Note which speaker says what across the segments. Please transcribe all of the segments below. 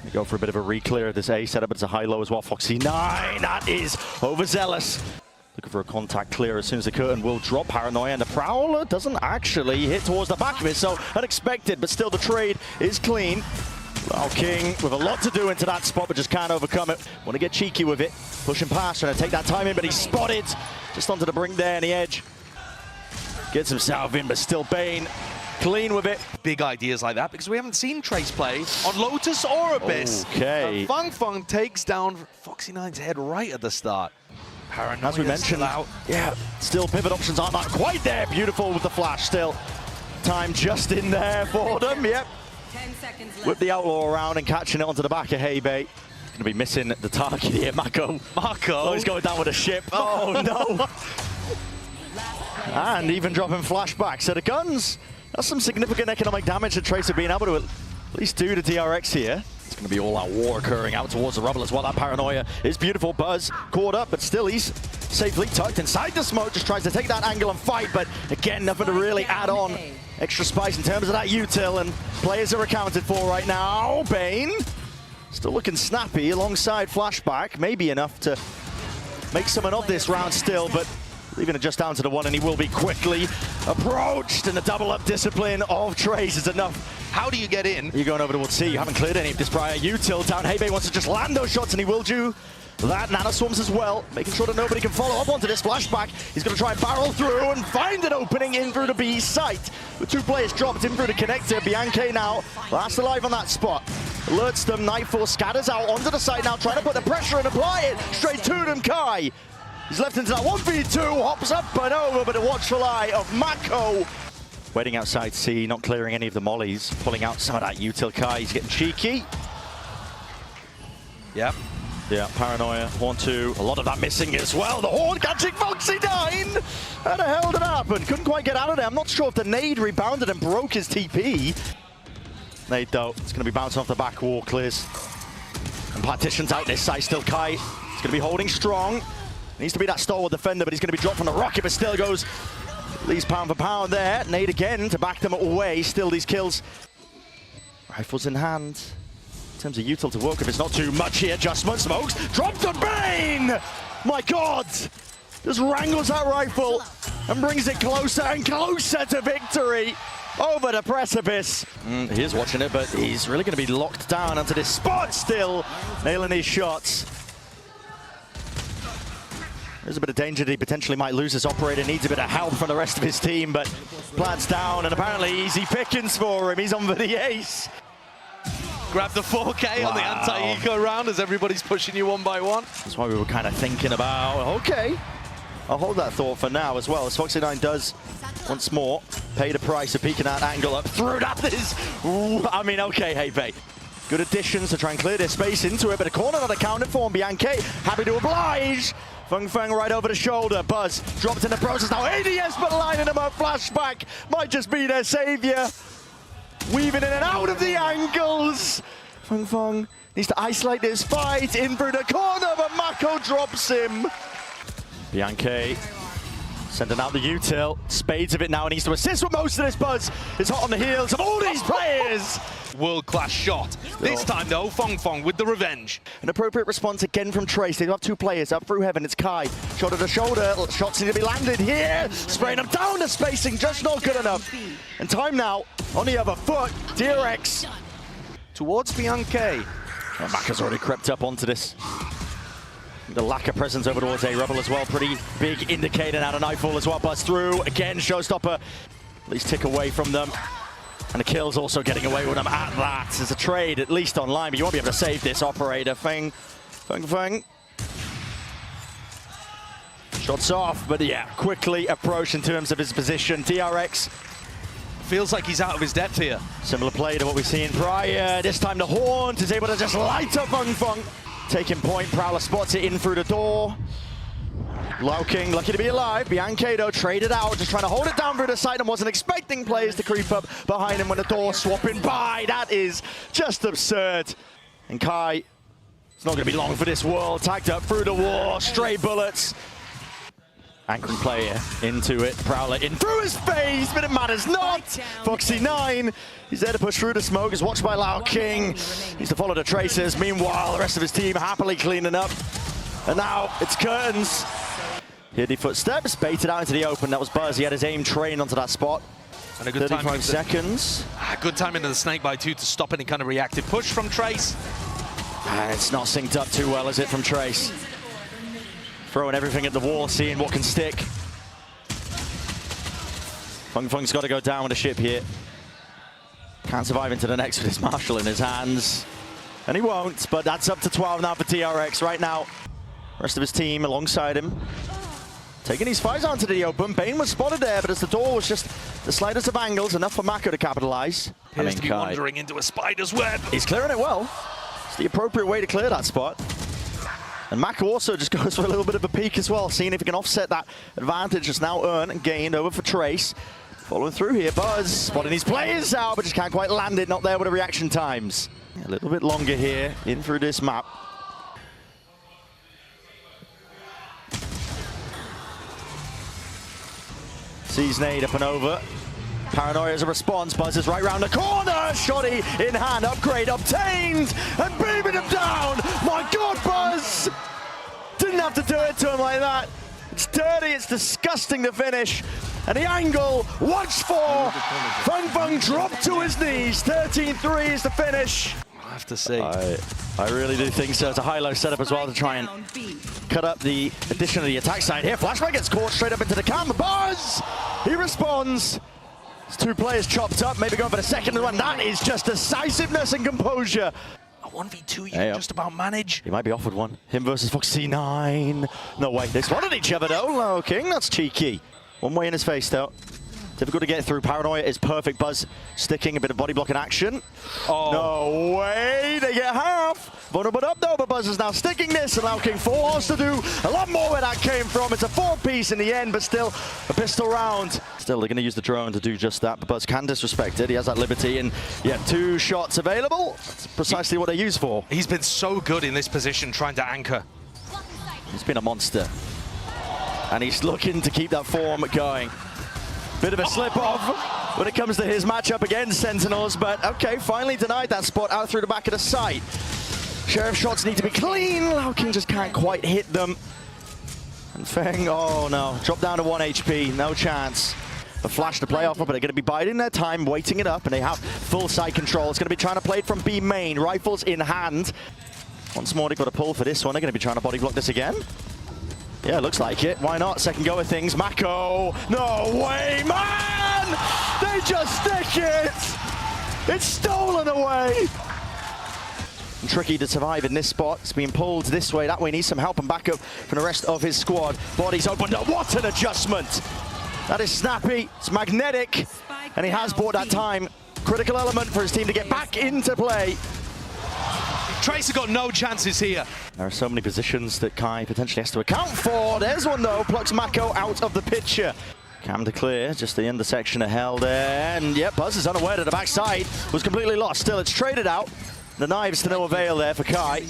Speaker 1: They go for a bit of a re-clear of this A setup, but it's a high-low as well. Foxy 9, that is overzealous. Looking for a contact clear as soon as the curtain will drop. Paranoia, and the Prowler doesn't actually hit towards the back of it, so unexpected, but still the trade is clean. Wow, King with a lot to do into that spot, but just can't overcome it. Want to get cheeky with it. Pushing past, trying to take that time in, but he's spotted. Just onto the brink there on the edge. Gets himself in, but still Bane clean with it.
Speaker 2: Big ideas like that, because we haven't seen Trace play on Lotus or Abyss.
Speaker 1: Okay.
Speaker 2: Feng takes down Foxy 9's head right at the start. Paranoia,
Speaker 1: as we mentioned, yeah, still pivot options aren't quite there. Beautiful with the flash still. Time just in there for them, yep.
Speaker 3: 10 seconds left.
Speaker 1: Whip the Outlaw around and catching it onto the back of Heybay. Going to be missing the target here, Mako. Oh, he's going down with a ship. Oh, no. And even dropping flashback. So the guns, that's some significant economic damage that Trace have been able to at least do to DRX here. It's going to be all-out war occurring out towards the rubble as well. That Paranoia is beautiful. Buzz caught up, but still he's safely tucked inside the smoke. Just tries to take that angle and fight, but again, nothing to really add on. Extra spice in terms of that util, and players are accounted for right now. Bane still looking snappy alongside flashback. Maybe enough to make something of this round still, but leaving it just down to the one, and he will be quickly approached, and the double-up discipline of Trace is enough.
Speaker 2: How do you get in?
Speaker 1: You're going over towards C. You haven't cleared any of this prior util down. Heybay wants to just land those shots, and he will do that. Nano swarms as well, making sure that nobody can follow up onto this flashback. He's going to try and barrel through and find an opening in through the B site. With two players dropped in through the connector, Bianca now last alive on that spot. Alerts them, Nightfall scatters out onto the site now, trying to put the pressure and apply it straight to them. Kai, he's left into that 1v2, hops up and over, but a watchful eye of Mako. Waiting outside C, not clearing any of the mollies, pulling out some of that util. Kai, he's getting cheeky.
Speaker 2: Yep.
Speaker 1: Yeah, Paranoia, Horn 2, a lot of that missing as well. The Horn catching Foxy 9! How the hell did that happen? Couldn't quite get out of there. I'm not sure if the nade rebounded and broke his TP. Nade though, it's going to be bouncing off the back wall, clears. And partitions out this side still. Kai, he's going to be holding strong. Needs to be that stalwart defender, but he's going to be dropped from the rocket, but still goes at least pound for pound there. Nade again to back them away. Still these kills. Rifles in hand. In terms of util to work with, it's not too much here. Adjustment, smokes, dropped to Bane! My God! Just wrangles that rifle and brings it closer and closer to victory over the precipice. He is watching it, but he's really going to be locked down onto this spot still, nailing these shots. There's a bit of danger that he potentially might lose this operator. Needs a bit of help from the rest of his team, but Plaid's down, and apparently easy pickings for him. He's on for the ace.
Speaker 2: Grab the 4K on the anti-eco round as everybody's pushing you one by one.
Speaker 1: That's why we were kind of thinking about, okay, I'll hold that thought for now as well, as Foxy 9 does once more pay the price of peeking that angle up through that is, I mean, okay, Heybay. Good additions to try and clear their space into it, but a corner not accounted for, and Bianca happy to oblige. Feng right over the shoulder. Buzz dropped in the process now. ADS but lining him up. Flashback might just be their savior. Weaving in and out of the angles. Feng needs to isolate this fight in through the corner, but Mako drops him. Bianca sending out the util. Spades of it now, and needs to assist with most of this. Buzz is hot on the heels of all these players.
Speaker 2: World-class shot. This time though, Feng with the revenge.
Speaker 1: An appropriate response again from Trace. They have two players up through heaven. It's Kai, shoulder to shoulder. Shots need to be landed here. Spraying them down, the spacing just not good enough. And time now on the other foot. DRX
Speaker 2: towards Bianca.
Speaker 1: Oh, Maka's already crept up onto this. The lack of presence over towards A-Rebel as well. Pretty big indicator now to Nightfall as well. Buzz through. Again, Showstopper. At least tick away from them. And the kill's also getting away with them at that. There's a trade, at least online, but you won't be able to save this operator. Feng. Shots off, but yeah, quickly approach in terms of his position. DRX
Speaker 2: feels like he's out of his depth here.
Speaker 1: Similar play to what we've seen prior. This time the Haunt is able to just light up Feng. Taking point, Prowler spots it in through the door. Low King, lucky to be alive. Bianca though traded out, just trying to hold it down through the side and wasn't expecting players to creep up behind him when the door swapping by. That is just absurd. And Kai, it's not going to be long for this world. Tagged up through the wall, stray bullets. Anchoring player into it. Prowler in through his face, but it matters not. Foxy9, he's there to push through the smoke. Is watched by Lao King. He's to follow the tracers. Meanwhile, the rest of his team happily cleaning up. And now it's curtains. Here the footsteps, baited out into the open. That was Buzz. He had his aim trained onto that spot.
Speaker 2: And a good
Speaker 1: 35 seconds.
Speaker 2: Good time into the snake bite too to stop any kind of reactive push from Trace.
Speaker 1: And it's not synced up too well, is it, from Trace? Throwing everything at the wall, seeing what can stick. Fung's got to go down with the ship here. Can't survive into the next with his Marshall in his hands. And he won't, but that's up to 12 now for DRX right now. Rest of his team alongside him. Taking these fires onto the open. Bane was spotted there, but as the door was just the slightest of angles, enough for Mako to capitalize.
Speaker 2: Appears to be wandering into a spider's web.
Speaker 1: He's clearing it well. It's the appropriate way to clear that spot. And Mako also just goes for a little bit of a peek as well, seeing if he can offset that advantage that's now earned and gained over for Trace. Following through here, Buzz spotting these players out, but just can't quite land it. Not there with the reaction times. A little bit longer here, in through this map. Sees nade up and over. Paranoia as a response. Buzz is right round the corner. Shoddy in hand. Upgrade obtained. And beaming him down. My God, Buzz! Didn't have to do it to him like that. It's dirty. It's disgusting to finish. And the angle, watch for. Fung dropped to his knees. 13-3 is the finish.
Speaker 2: I'll have to see.
Speaker 1: I really do think so. It's a high-low setup as well to try and cut up the addition of the attack side here. Flashback gets caught straight up into the camera. Buzz! He responds. It's two players chopped up, maybe going for the second one. That is just decisiveness and composure.
Speaker 2: A 1v2 you can just about manage.
Speaker 1: He might be offered one. Him versus Foxy9. No way. They spotted each other though. Lao King, that's cheeky. One way in his face though. Difficult to get through. Paranoia is perfect. Buzz sticking a bit of body blocking action.
Speaker 2: Oh.
Speaker 1: No way. They get half. Vulnerable up though, but Buzz is now sticking this. And Lao King forced to do a lot more where that came from. It's a 4-piece in the end, but still a pistol round. Still, they're going to use the drone to do just that, but Buzz can disrespect it. He has that liberty, and yeah, 2 shots available. That's precisely what they're used for.
Speaker 2: He's been so good in this position, trying to anchor.
Speaker 1: He's been a monster. And he's looking to keep that form going. Bit of a slip-off when it comes to his matchup against Sentinels, but okay, finally denied that spot out through the back of the site. Sheriff shots need to be clean. Lao King just can't quite hit them. And Feng, oh no, dropped down to 1 HP, no chance. The flash to play off, but they're going to be biding their time, waiting it up, and they have full side control. It's going to be trying to play it from B main, rifles in hand. Once more, they've got a pull for this one. They're going to be trying to body block this again. Yeah, looks like it. Why not? Second go of things. Mako. No way, man! They just stick it! It's stolen away! And tricky to survive in this spot. It's being pulled this way, that way. Needs some help and backup from the rest of his squad. Body's opened up. What an adjustment! That is snappy. It's magnetic. And he has bought that time. Critical element for his team to get back into play.
Speaker 2: Tracer got no chances here.
Speaker 1: There are so many positions that Kai potentially has to account for. There's one though, plucks Mako out of the picture. Cam to clear, just the intersection of hell there. And yep, Buzz is unaware that the backside was completely lost. Still, it's traded out. The knives to no avail there for Kai.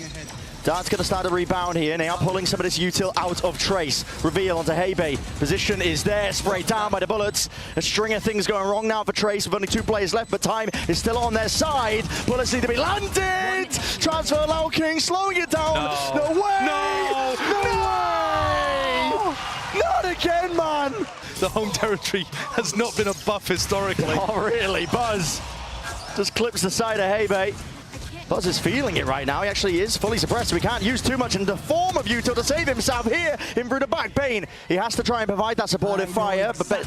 Speaker 1: Dart's going to start a rebound here. They are pulling some of this util out of Trace. Reveal onto Heibei. Position is there, sprayed down by the bullets. A string of things going wrong now for Trace with only 2 players left, but time is still on their side. Bullets need to be landed. Transfer Lao King, slowing it down. No way! No! No way! Not again, man!
Speaker 2: The home territory has not been a buff historically.
Speaker 1: Oh, really? Buzz just clips the side of Heibei. Buzz is feeling it right now. He actually is fully suppressed, so he can't use too much in the form of util to save himself here in through the back. Bane, he has to try and provide that supportive fire, but at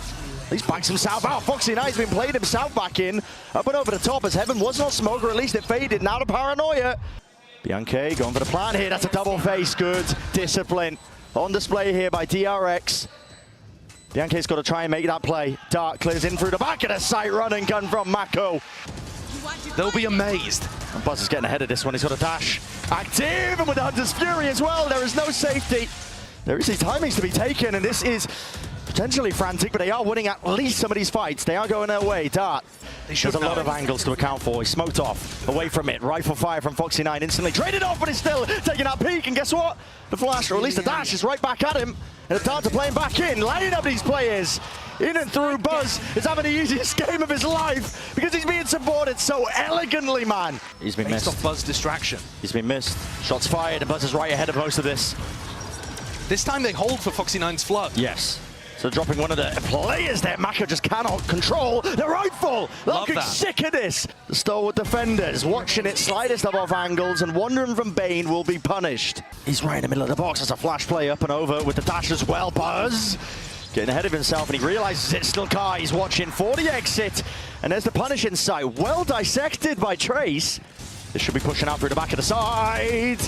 Speaker 1: least backs himself out. Foxy9's been played himself back in. Up and over the top as Heaven was not smoke, or at least it faded. Now to Paranoia. Bianche going for the plan here. That's a double face. Good discipline on display here by DRX. Bianche's got to try and make that play. Dart clears in through the back of the sight. Run and gun from Mako.
Speaker 2: They'll be amazed.
Speaker 1: And Buzz is getting ahead of this one. He's got a dash. Active, and with the Hunter's Fury as well, there is no safety. There is these timings to be taken, and this is potentially frantic, but they are winning at least some of these fights. They are going their way. Dart. There's a lot of angles to account for. He's smoked off, away from it. Rifle fire from Foxy9, instantly traded off, but he's still taking that peek. And guess what? The flash, or at least the dash, is right back at him. And it's Dart to play him back in, lining up these players. In and through. Buzz is having the easiest game of his life because he's being supported so elegantly, man. He's been missed.
Speaker 2: Off Buzz distraction.
Speaker 1: He's been missed. Shots fired, and Buzz is right ahead of most of this.
Speaker 2: This time they hold for Foxy9's flood.
Speaker 1: Yes. So dropping one of the players there, Mako just cannot control the rifle. Looking sick of this. The stalwart defenders watching it slightest of off angles and wandering from Bane will be punished. He's right in the middle of the box. There's a flash play up and over with the dash as well. Buzz getting ahead of himself, and he realizes it's still Kai. He's watching for the exit, and there's the punish in sight. Well dissected by Trace. This should be pushing out through the back of the side.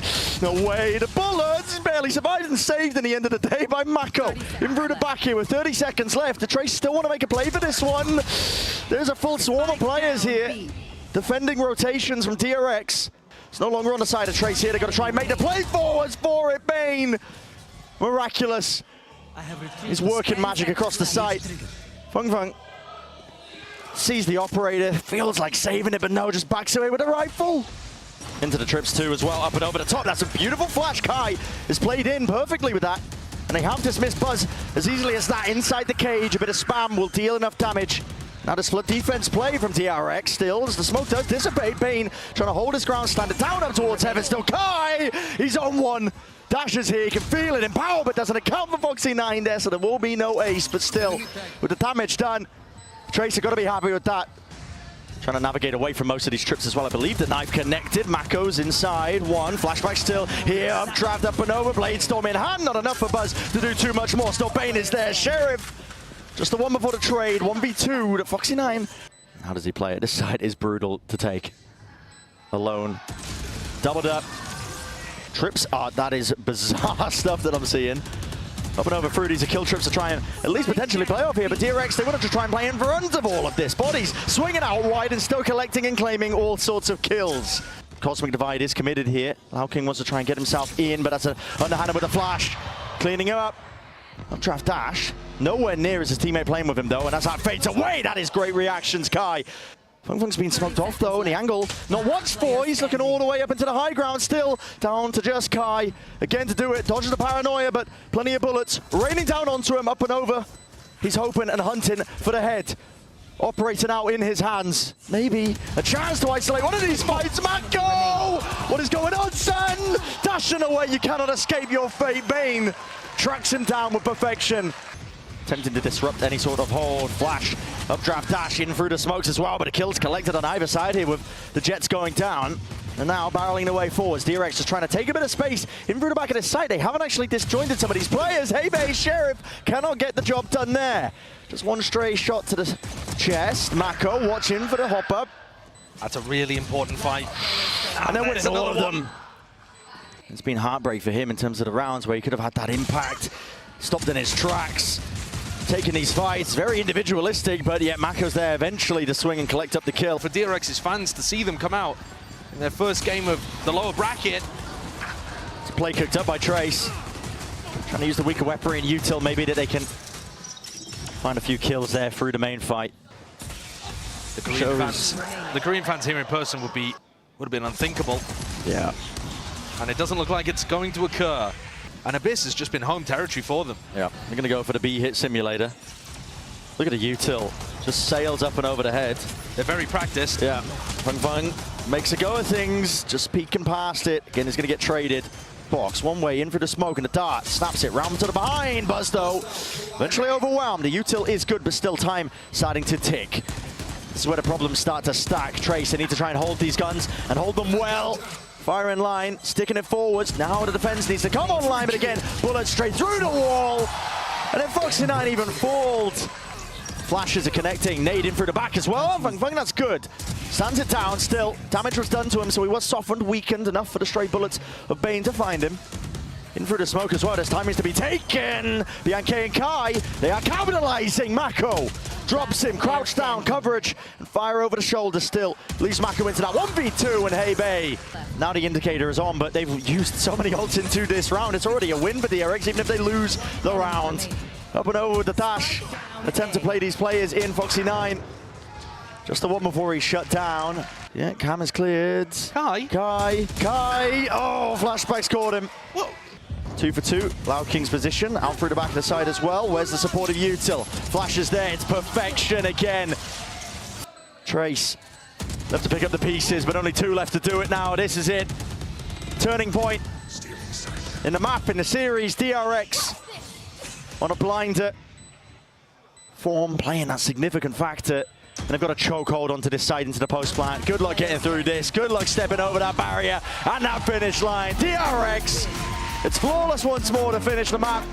Speaker 1: No way, the bullets barely survived and saved in the end of the day by Mako. In through the back here with 30 seconds left. The Trace still want to make a play for this one. There's a full swarm of players here. Defending rotations from DRX. It's no longer on the side of Trace here. They've got to try and make the play forwards for it. Bane. Miraculous. He's working magic across the site. Feng sees the operator, feels like saving it, but no, just backs away with a rifle. Into the trips too as well, up and over the top. That's a beautiful flash. Kai is played in perfectly with that. And they have dismissed Buzz as easily as that inside the cage. A bit of spam will deal enough damage. Now this flip defense play from DRX still as the smoke does dissipate. Bane trying to hold his ground, stand it down up towards heaven. Still Kai, he's on one. Dashes here, you can feel it in power, but doesn't account for Foxy9 there, so there will be no ace. But still, with the damage done, Tracer got to be happy with that. Trying to navigate away from most of these trips as well. I believe the knife connected. Mako's inside one. Flashback still here. Updraft up and over. Blade Storm in hand. Not enough for Buzz to do too much more. Still Bane is there. Sheriff. Just the one before the trade. 1v2 to Foxy9. How does he play it? This side is brutal to take. Alone. Doubled up. Trips. That is bizarre stuff that I'm seeing. Up and over through these are kill trips to try and at least potentially play off here, but DRX, they wanted to try and play in front of all of this. Bodies swinging out wide and still collecting and claiming all sorts of kills. Cosmic Divide is committed here. Lao King wants to try and get himself in, but that's an underhanded with a flash. Cleaning him up. Updraft dash. Nowhere near is his teammate playing with him though, and as that fades away, that is great reactions, Kai. Feng's been smoked off though, and the angle not once for. He's looking all the way up into the high ground still. Down to just Kai. Again to do it. Dodges the paranoia, but plenty of bullets raining down onto him, up and over. He's hoping and hunting for the head. Operating out in his hands. Maybe a chance to isolate one of these fights. Mako! What is going on, son? Dashing away, you cannot escape your fate. Bane tracks him down with perfection. Attempting to disrupt any sort of hold. Flash, updraft dash in through the smokes as well, but a kill's collected on either side here with the Jets going down. And now barreling away forwards. DRX just trying to take a bit of space in through the back of the site. They haven't actually disjointed some of these players. Hey, Bay Sheriff cannot get the job done there. Just one stray shot to the chest. Mako watching for the hop up.
Speaker 2: That's a really important fight.
Speaker 1: And they're winning all of them. It's been heartbreak for him in terms of the rounds where he could have had that impact. Stopped in his tracks. Taking these fights, very individualistic, but yet Mako's there eventually to swing and collect up the kill.
Speaker 2: For DRX's fans to see them come out in their first game of the lower bracket.
Speaker 1: It's a play cooked up by Trace. Trying to use the weaker weaponry and util maybe that they can find a few kills there through the main fight.
Speaker 2: The Korean fans here in person would have been unthinkable.
Speaker 1: Yeah.
Speaker 2: And it doesn't look like it's going to occur. And Abyss has just been home territory for them.
Speaker 1: Yeah, they're going to go for the B-hit simulator. Look at the util. Just sails up and over the head.
Speaker 2: They're very practiced.
Speaker 1: Yeah. Feng makes a go of things. Just peeking past it. Again, he's going to get traded. Box one way in for the smoke and the dart. Snaps it round to the behind. Buzz though. Eventually overwhelmed. The util is good, but still time starting to tick. This is where the problems start to stack. Trace, they need to try and hold these guns and hold them well. Fire in line, sticking it forwards. Now the defense needs to come online, but again, bullets straight through the wall. And then Foxy9 even fooled. Flashes are connecting, nade in through the back as well. Feng, that's good. Stands it down still. Damage was done to him, so he was softened, weakened enough for the stray bullets of Bane to find him. In through the smoke as well. There's time is to be taken. Bianca and Kai, they are capitalizing. Mako drops him, crouch down, coverage, and fire over the shoulder still. Leaves Mako into that 1v2, and hey, Bay. Now the indicator is on, but they've used so many ults into this round. It's already a win for DRX, even if they lose the round. Up and over with the dash. Attempt to play these players in Foxy9. Just the one before he's shut down. Yeah, Cam is cleared.
Speaker 2: Kai?
Speaker 1: Oh, flashback scored him.
Speaker 2: Whoa.
Speaker 1: 2 for 2. Loud King's position. Out through the back of the side as well. Where's the support of Util? Flash is there. It's perfection again. Trace. Left to pick up the pieces, but only 2 left to do it now. This is it. Turning point in the map, in the series. DRX on a blinder. Form playing that significant factor. And they've got a chokehold onto this side into the post plant. Good luck getting through this. Good luck stepping over that barrier and that finish line. DRX, it's flawless once more to finish the map.